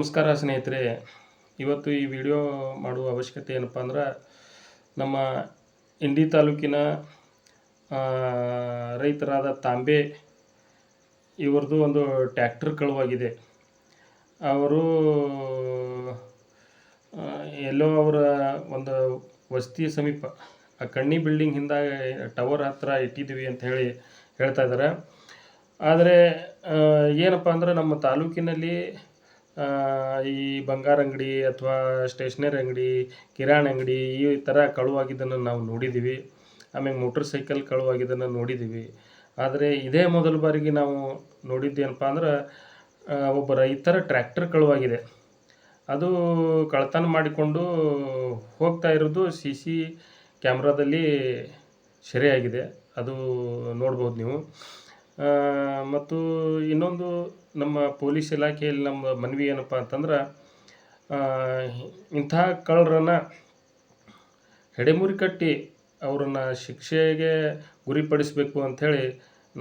ನಮಸ್ಕಾರ ಸ್ನೇಹಿತರೆ. ಇವತ್ತು ಈ ವಿಡಿಯೋ ಮಾಡುವ ಅವಶ್ಯಕತೆ ಏನಪ್ಪ ಅಂದ್ರೆ, ನಮ್ಮ ಇಂಡಿ ತಾಲೂಕಿನ ರೈತರಾದ ತಾಂಬೆ ಇವ್ರದ್ದು ಒಂದು ಟ್ಯಾಕ್ಟರ್ ಕಳುವಾಗಿದೆ. ಅವರು ಎಲ್ಲೋ ಅವರ ಒಂದು ವಸತಿ ಸಮೀಪ ಆ ಕಣ್ಣಿ ಬಿಲ್ಡಿಂಗ್ ಹಿಂದೆ ಟವರ್ ಹತ್ರ ಇಟ್ಟಿದ್ದೀವಿ ಅಂತ ಹೇಳ್ತಾ ಇದ್ದಾರೆ. ಆದರೆ ಏನಪ್ಪ ಅಂದ್ರೆ, ನಮ್ಮ ತಾಲೂಕಿನಲ್ಲಿ ಈ ಬಂಗಾರ ಅಂಗಡಿ ಅಥವಾ ಸ್ಟೇಷ್ನರಿ ಅಂಗಡಿ, ಕಿರಾಣಿ ಅಂಗಡಿ ಈ ಥರ ಕಳುವಾಗಿದ್ದನ್ನು ನಾವು ನೋಡಿದ್ದೀವಿ. ಆಮೇಲೆ ಮೋಟ್ರ್ ಸೈಕಲ್ ಕಳುವಾಗಿದ್ದನ್ನು ನೋಡಿದ್ದೀವಿ. ಆದರೆ ಇದೇ ಮೊದಲ ಬಾರಿಗೆ ನಾವು ನೋಡಿದ್ದೇನಪ್ಪ ಅಂದ್ರೆ, ಒಬ್ಬ ರೈತರ ಟ್ರ್ಯಾಕ್ಟರ್ ಕಳುವಾಗಿದೆ. ಅದು ಕಳ್ಳತನ ಮಾಡಿಕೊಂಡು ಹೋಗ್ತಾ ಇರೋದು CC ಕ್ಯಾಮ್ರಾದಲ್ಲಿ ಸೆರೆಯಾಗಿದೆ. ಅದು ನೋಡ್ಬೋದು ನೀವು. ಮತ್ತು ಇನ್ನೊಂದು ನಮ್ಮ ಪೊಲೀಸ್ ಇಲಾಖೆಯಲ್ಲಿ ನಮ್ಮ ಮನವಿ ಏನಪ್ಪ ಅಂತಂದ್ರೆ, ಇಂಥ ಕಳ್ಳರನ್ನು ಹೆಡೆಮುರಿ ಕಟ್ಟಿ ಅವರನ್ನು ಶಿಕ್ಷೆಗೆ ಗುರಿಪಡಿಸಬೇಕು ಅಂಥೇಳಿ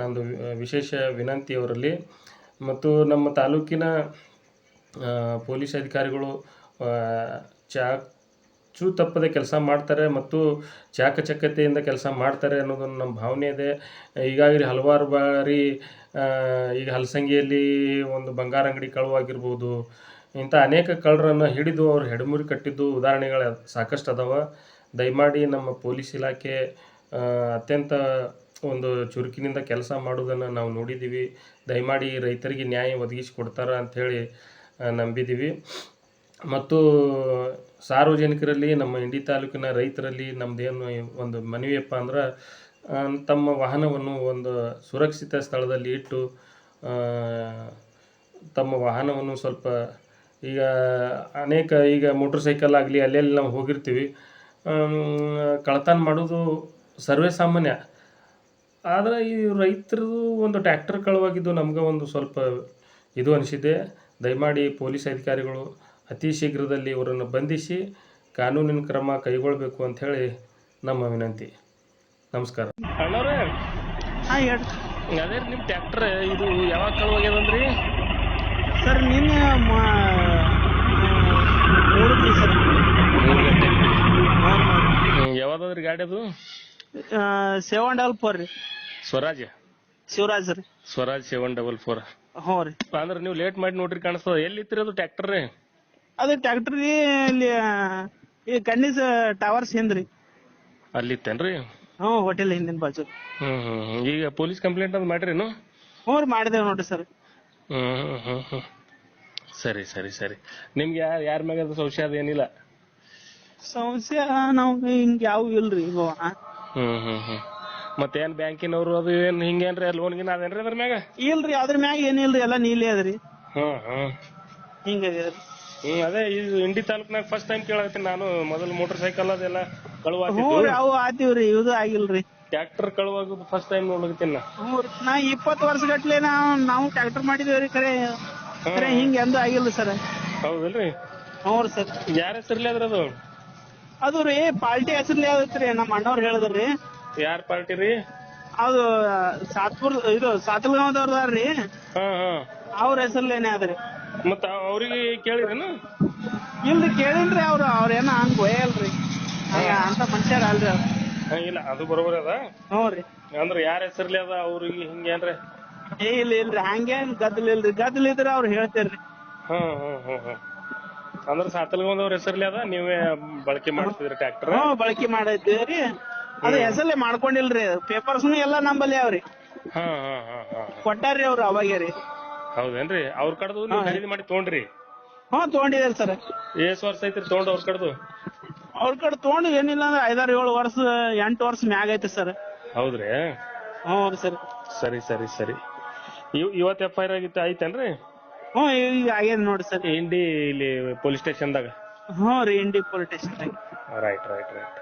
ನಂದು ವಿಶೇಷ ವಿನಂತಿ ಅವರಲ್ಲಿ. ಮತ್ತು ನಮ್ಮ ತಾಲೂಕಿನ ಪೊಲೀಸ್ ಅಧಿಕಾರಿಗಳು ಚಾಚೂ ತಪ್ಪದೆ ಕೆಲಸ ಮಾಡ್ತಾರೆ ಮತ್ತು ಚಾಕಚಕ್ಯತೆಯಿಂದ ಕೆಲಸ ಮಾಡ್ತಾರೆ ಅನ್ನೋದನ್ನು ನಮ್ಮ ಭಾವನೆ ಇದೆ. ಈಗಾಗಲೇ ಹಲವಾರು ಬಾರಿ ಈಗ ಹಲಸಂಗಿಯಲ್ಲಿ ಒಂದು ಬಂಗಾರ ಅಂಗಡಿ ಕಳುವಾಗಿರ್ಬೋದು, ಇಂಥ ಅನೇಕ ಕಳ್ಳರನ್ನು ಹಿಡಿದು ಅವರು ಹೆಡೆಮುರಿ ಕಟ್ಟಿದ್ದು ಉದಾಹರಣೆಗಳು ಸಾಕಷ್ಟು ಅದಾವೆ. ದಯಮಾಡಿ ನಮ್ಮ ಪೊಲೀಸ್ ಇಲಾಖೆ ಅತ್ಯಂತ ಒಂದು ಚುರುಕಿನಿಂದ ಕೆಲಸ ಮಾಡೋದನ್ನು ನಾವು ನೋಡಿದ್ದೀವಿ. ದಯಮಾಡಿ ರೈತರಿಗೆ ನ್ಯಾಯ ಒದಗಿಸಿಕೊಡ್ತಾರೆ ಅಂಥೇಳಿ ನಂಬಿದ್ದೀವಿ. ಮತ್ತು ಸಾರ್ವಜನಿಕರಲ್ಲಿ, ನಮ್ಮ ಇಂಡಿ ತಾಲೂಕಿನ ರೈತರಲ್ಲಿ ನಮ್ಮದೇನು ಒಂದು ಮನವಿಯಪ್ಪ ಅಂದ್ರೆ, ತಮ್ಮ ವಾಹನವನ್ನು ಒಂದು ಸುರಕ್ಷಿತ ಸ್ಥಳದಲ್ಲಿ ಇಟ್ಟು ತಮ್ಮ ವಾಹನವನ್ನು ಸ್ವಲ್ಪ ಈಗ ಮೋಟ್ರ್ ಸೈಕಲ್ ಆಗಲಿ ಅಲ್ಲೆಲ್ಲಿ ನಾವು ಹೋಗಿರ್ತೀವಿ, ಕಳ್ಳತನ ಮಾಡೋದು ಸರ್ವೇ ಸಾಮಾನ್ಯ. ಆದರೆ ಈ ರೈತರದು ಒಂದು ಟ್ರ್ಯಾಕ್ಟರ್ ಕಳುವಾಗಿದ್ದು ನಮ್ಗೆ ಒಂದು ಸ್ವಲ್ಪ ಇದು ಅನಿಸಿದೆ. ದಯಮಾಡಿ ಪೊಲೀಸ್ ಅಧಿಕಾರಿಗಳು ಅತಿ ಶೀಘ್ರದಲ್ಲಿ ಇವರನ್ನು ಬಂಧಿಸಿ ಕಾನೂನಿನ ಕ್ರಮ ಕೈಗೊಳ್ಳಬೇಕು ಅಂಥೇಳಿ ನಮ್ಮ ವಿನಂತಿ. ನಮಸ್ಕಾರ. ಅಣ್ಣವ್ರೆ, ಹಾಂ ಹೇಳಿ. ಅದೇ ನಿಮ್ಮ ಟ್ರ್ಯಾಕ್ಟರ್ ಇದು ಯಾವಾಗ ಕಳುವಾಗ್ಯದಂದ್ರಿ? ಸರ್ ನಿನ್ನೆ ನೋಡಿದ್ವಿ ಸರ್. 3 ಗಂಟೆ. ಹಾಂ ಯಾವ್ದಾದ್ರಿ ಗಾಡಿ ಅದು? 744 ರೀ. ಸ್ವರಾಜ್ ಶಿವರಾಜ್ ರೀ. ಸ್ವರಾಜ್ 744. ಹ್ಞೂ ರೀ. ಅಂದ್ರೆ ನೀವು ಲೇಟ್ ಮಾಡಿ ನೋಡ್ರಿ ಕಾಣಿಸ್ತದ. ಎಲ್ಲಿತ್ತೀರಿ ಅದು ಟ್ರ್ಯಾಕ್ಟರ್ ರೀ? ಅದು ಟ್ರ್ಯಾಕ್ಟರ್ ರೀ ಇಲ್ಲಿ ಈ ಕಣ್ಣಿಸ್ ಟವರ್ಸ್ ಹಿಂದ್ರಿ. ಅಲ್ಲಿತ್ತೇನ್ರಿ? ಹ್ಞೂ, ಹೋಟೆಲ್ ಹಿಂದಿನ ಬಾಜು. ಈಗ ಪೊಲೀಸ್ ಕಂಪ್ಲೇಂಟ್ ಅದು ಮಾಡ್ರಿನು? ಹ್ಞೂ ರೀ, ಮಾಡಿದೇವೆ ನೋಡ್ರಿ ಸರ್. ಸರಿ ಸರಿ ಸರಿ. ನಿಮ್ಗೆ ಯಾರ ಮ್ಯಾಗ ಅದು ಸಂಶಯ ಅದು ಏನಿಲ್ಲ? ಸಂಶಯ ನಾವು ಹಿಂಗೆ ಯಾವ ಇಲ್ರಿ ಈಗ. ಮತ್ತೇನ್ ಬ್ಯಾಂಕಿನವರು ಅದು ಏನ್ ಹಿಂಗೇನ್ರಿ ಲೋನ್ ಗಿನ್ ಅದೇನ್ರಿ ಅದ್ರ ಮ್ಯಾಗ? ಇಲ್ರಿ, ಅದ್ರ ಮ್ಯಾಗ ಏನಿಲ್ರಿ, ಎಲ್ಲ ನೀಲಿ ಅದ್ರಿ. ಹಿಂಗದ. ಅದೇ ಇದು ಇಂಡಿ ತಾಲೂಕ್ನಾಗ ಫಸ್ಟ್ ಟೈಮ್ ಕೇಳತ್ತೀನಿ ನಾನು. ಮೊದಲು ಮೋಟರ್ ಸೈಕಲ್ ಅದೆಲ್ಲ ಕಳುವಾಗಿದ್ದು. ಹ್ಞೂ ರೀ, ಅವು ಆತೀವ್ರಿ, ಇದು ಆಗಿಲ್ರಿ. ಟ್ರ್ಯಾಕ್ಟರ್ ಕಳುವಾಗೋದು ಫಸ್ಟ್ ಟೈಮ್ ನೋಡ್ಲತ್ತೀನಿ ನಾ. ಹ್ಞೂ ರೀ, ನಾ 20 ವರ್ಷ ಗಟ್ಲೆ ನಾವು ಟ್ರ್ಯಾಕ್ಟರ್ ಮಾಡಿದೇವ್ರಿ. ಖರೆ ಹಿಂಗೆ ಎಂದೂ ಆಗಿಲ್ಲ ಸರ್. ಹೌದಲ್ರಿ? ಹ್ಞೂ ರೀ ಸರ್. ಯಾರ ಹೆಸರ್ಲಿ ಅದ್ರ ಅದು? ಅದು ರೀ ಪಾರ್ಟಿ ಹೆಸರ್ಲಿ ಅದತ್ರಿ, ನಮ್ಮ ಅಣ್ಣವ್ರು ಹೇಳಿದ್ರಿ. ಯಾರ ಪಾರ್ಟಿ ರೀ? ಅದು ಇದು ಸಾತಲ್ಗಾಂವ್ದವ್ರದಾರ್ರಿ. ಅವ್ರ ಹೆಸರ್ಲೇನೆ ಅದ್ರಿ. ಮತ್ತ ಅವ್ರಿಗೆ ಕೇಳಿರೇನು? ಇಲ್ರಿ, ಕೇಳಿಲ್ರಿ. ಅವ್ರೇನ ಹಂಗ ಒಯ್ಯಲ್ರಿ, ಅಂತ ಮನುಷ್ಯರ ಅಲ್ರಿ ಅವ್ರು. ಇಲ್ಲ, ಅದು ಬರೋಬರಿ ಅದ. ಹ್ಞೂ ರೀ. ಅಂದ್ರೆ ಯಾರ ಹೆಸರ್ಲಿ ಅದ ಅವ್ರಿಗೆ ಹಿಂಗೇನ್ರಿ? ಇಲ್ರಿ, ಹಂಗೇನ್ ಗದ್ದಲ ಇಲ್ರಿ. ಗದ್ದಲ ಇದ್ರ ಅವ್ರು ಹೇಳ್ತೇರ್ರಿ. ಅಂದ್ರೆ ಸಾತಲ್ಗಾಂವ್ದವ್ರ ಹೆಸರ್ಲಿ ಅದ, ನೀವೇ ಬಳಕೆ ಮಾಡ್ತಿದ್ರಿ ಟ್ರ್ಯಾಕ್ಟರ್? ಹ್ಞೂ, ಬಳಕೆ ಮಾಡಿದ್ದೇವ್ರಿ. ಅದು ಹೆಸರ್ಲೆ ಮಾಡ್ಕೊಂಡಿಲ್ರಿ. ಪೇಪರ್ಸ್ನು ಎಲ್ಲ ನಂಬಲ್ಲಿ ಅವ್ರಿ. ಕೊಟ್ಟಾರ್ರಿ ಅವ್ರು ಅವಾಗೆ ರೀ. ಹೌದೇನ್ರಿ? ಅವ್ರ ಕಡ್ದು ನೀವು ಖರೀದಿ ಮಾಡಿ ತೊಗೊಂಡ್ರಿ? ಹ್ಞೂ, ತೊಗೊಂಡಿದ್ದಾರೆ ಸರ್. ಎಷ್ಟ್ ವರ್ಷ ಐತ್ರಿ ತೊಗೊಂಡು ಅವ್ರ ಕಡ್ದು? ಅವ್ರ ಕಡೆ ತೊಗೊಂಡು ಏನಿಲ್ಲ ಅಂದ್ರೆ 5-7 ವರ್ಷ 8 ವರ್ಷ ಮ್ಯಾಗ ಐತೆ ಸರ್. ಹೌದ್ರಿ? ಹ್ಞೂ ಸರ್. ಸರಿ ಸರಿ ಸರಿ. ಇವತ್ತು FIR ಆಗಿತ್ತು ಐತೇನ್ರಿ? ಹ್ಞೂ, ಈಗ ಆಗ್ಯದ ನೋಡಿ ಸರ್. ಇಂಡಿ ಇಲ್ಲಿ ಪೊಲೀಸ್ ಸ್ಟೇಷನ್ದಾಗ? ಹ್ಞೂ ರೀ, Indi police station. Right right right.